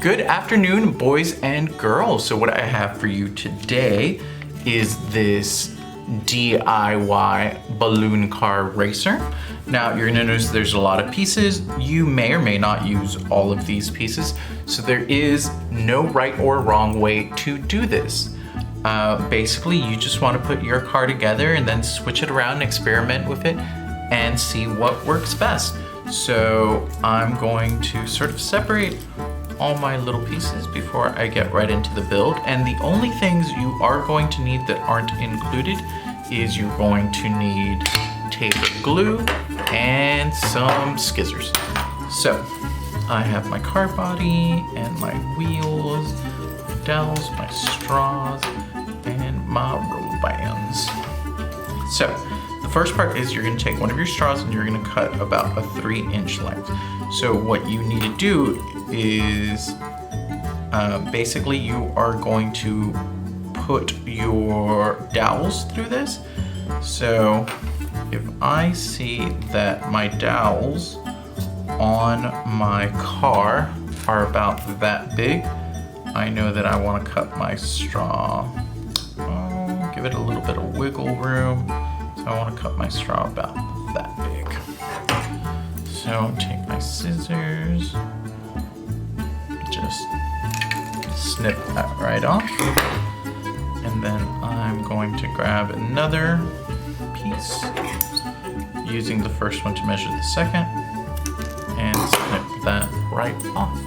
Good afternoon, boys and girls. So what I have for you today is this DIY balloon car racer. Now you're gonna notice there's a lot of pieces. You may or may not use all of these pieces. So there is no right or wrong way to do this. Basically, you just wanna put your car together and then switch it around and experiment with it and see what works best. So I'm going to sort of separate all my little pieces before I get right into the build. And the only things you are going to need that aren't included is you're going to need tape and glue and some scissors. So I have my car body and my wheels, my dowels, my straws, and my rubber bands. So the first part is you're gonna take one of your straws and you're gonna cut about a 3-inch length. So what you need to do is basically you are going to put your dowels through this. So if I see that my dowels on my car are about that big, I know that I want to cut my straw. Give it a little bit of wiggle room. So I want to cut my straw about that big. So take my scissors, just snip that right off. And then I'm going to grab another piece, using the first one to measure the second, and snip that right off.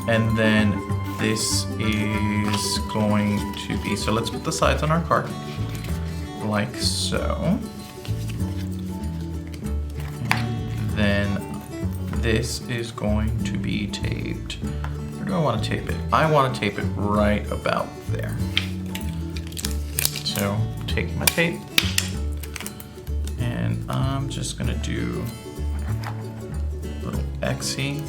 And then this is going to be, so let's put the sides on our car, like so. And then this is going to be taped. Where do I want to tape it? I want to tape it right about there. So take my tape, and I'm just gonna do a little Xy.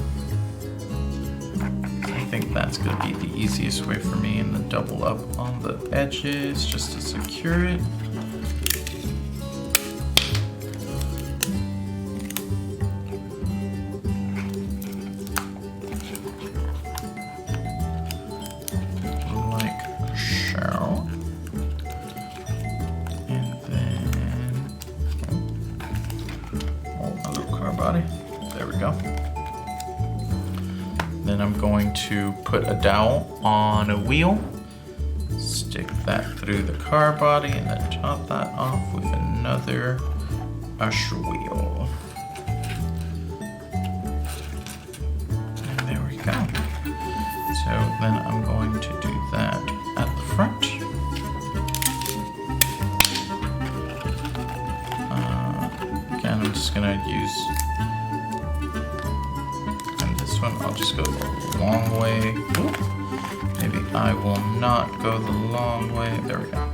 I think that's gonna be the easiest way for me, and then double up on the edges just to secure it. There we go. Then I'm going to put a dowel on a wheel, stick that through the car body, and then top that off with another usher wheel. And there we go. So then I'm going to do that at the front. Again, I'm just gonna use one. I'll just go the long way. Ooh. Maybe I will not go the long way. There we go.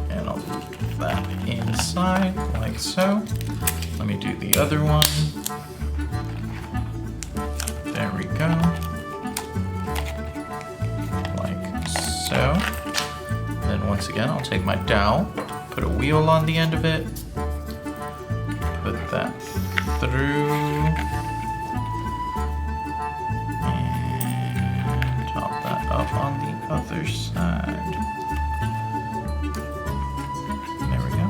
And I'll put that inside like so. Let me do the other one. There we go. Like so. Then once again, I'll take my dowel, put a wheel on the end of it, put that through, and top that up on the other side. There we go.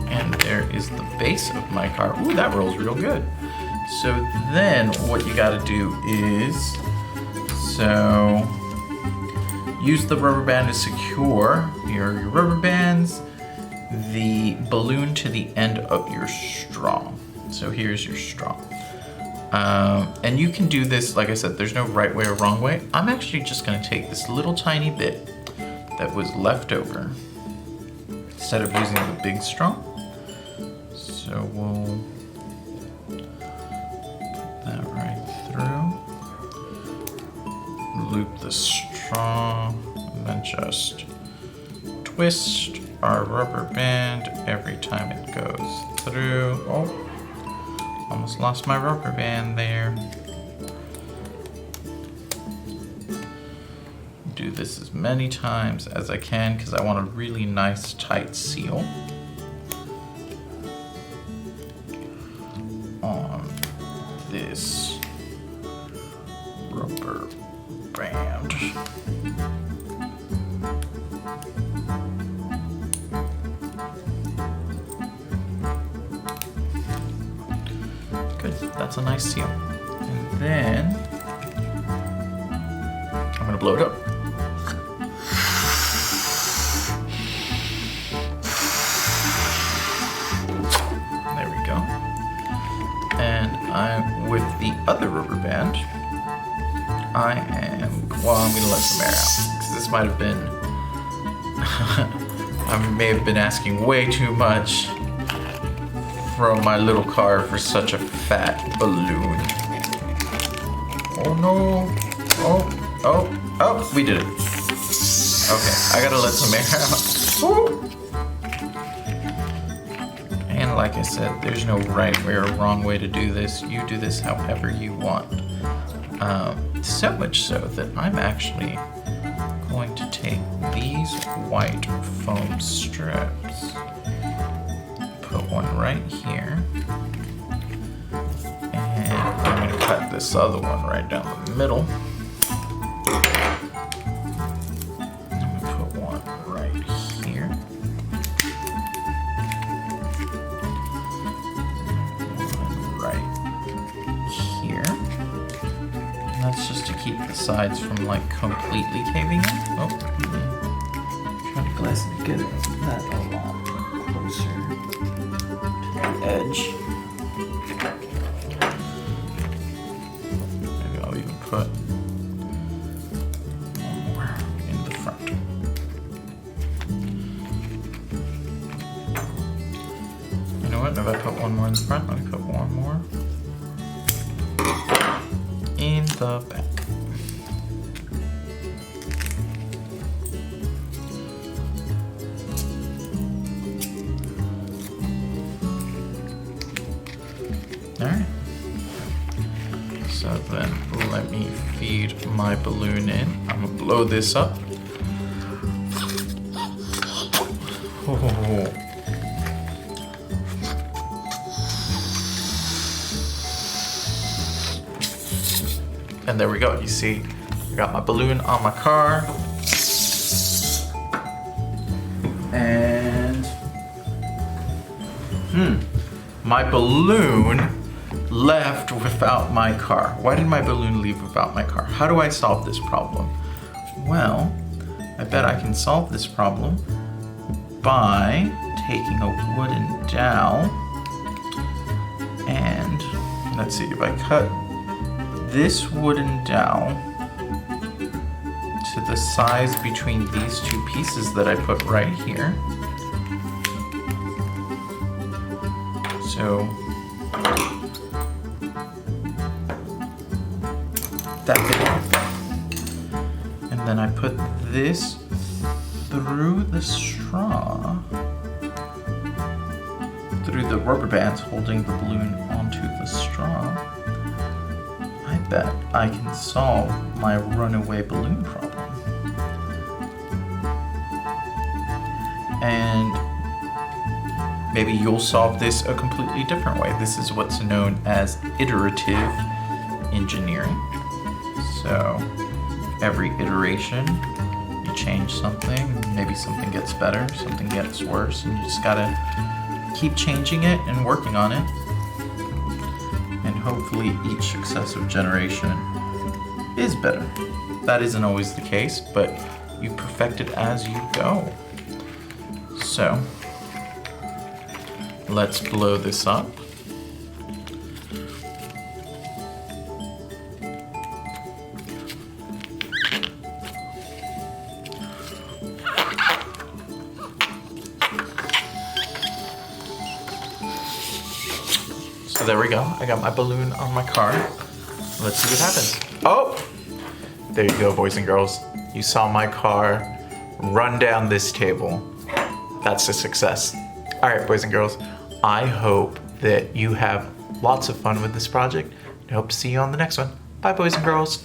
And there is the base of my car. Ooh, that rolls real good. So then what you gotta do is, so use the rubber band to secure your rubber bands, the balloon to the end of your straw. So here's your straw. And you can do this, like I said, there's no right way or wrong way. I'm actually just gonna take this little tiny bit that was left over instead of using the big straw. So we'll put that right through, loop the straw, and then just twist our rubber band every time it goes through. Oh, almost lost my rubber band there. Do this as many times as I can because I want a really nice tight seal on this rubber band. Good, that's a nice seal. And then I'm gonna blow it up. There we go. And with the other rubber band, I'm gonna let some air out, because this might have been, I may have been asking way too much from my little car for such a fat balloon. Oh no, oh, we did it. Okay, I gotta let some air out. Woo. And like I said, there's no right way or wrong way to do this. You do this however you want. So much so that I'm actually going to take these white foam strips, put one right here, and I'm going to cut this other one right down the middle. I'm going to put one right here. One right here. That's just to keep the sides from like completely caving in. Oh, try to glass and get that a lot closer to the edge. Maybe I'll even put one more in the front. You know what? If I put one more in the front, let me put one more in the back. Alright. So then let me feed my balloon in. I'm gonna blow this up. Oh. And there we go. You see, I got my balloon on my car. And my balloon left without my car. Why did my balloon leave without my car? How do I solve this problem? Well, I bet I can solve this problem by taking a wooden dowel and let's see, if I cut this wooden dowel to the size between these two pieces that I put right here. So that bit. And then I put this through the straw, through the rubber bands holding the balloon onto the straw. I bet I can solve my runaway balloon problem. And maybe you'll solve this a completely different way. This is what's known as iterative engineering. So every iteration, you change something, maybe something gets better, something gets worse, and you just gotta keep changing it and working on it. And hopefully each successive generation is better. That isn't always the case, but you perfect it as you go. So let's blow this up. So there we go. I got my balloon on my car. Let's see what happens. Oh, there you go, boys and girls. You saw my car run down this table. That's a success. All right, boys and girls. I hope that you have lots of fun with this project. I hope to see you on the next one. Bye, boys and girls.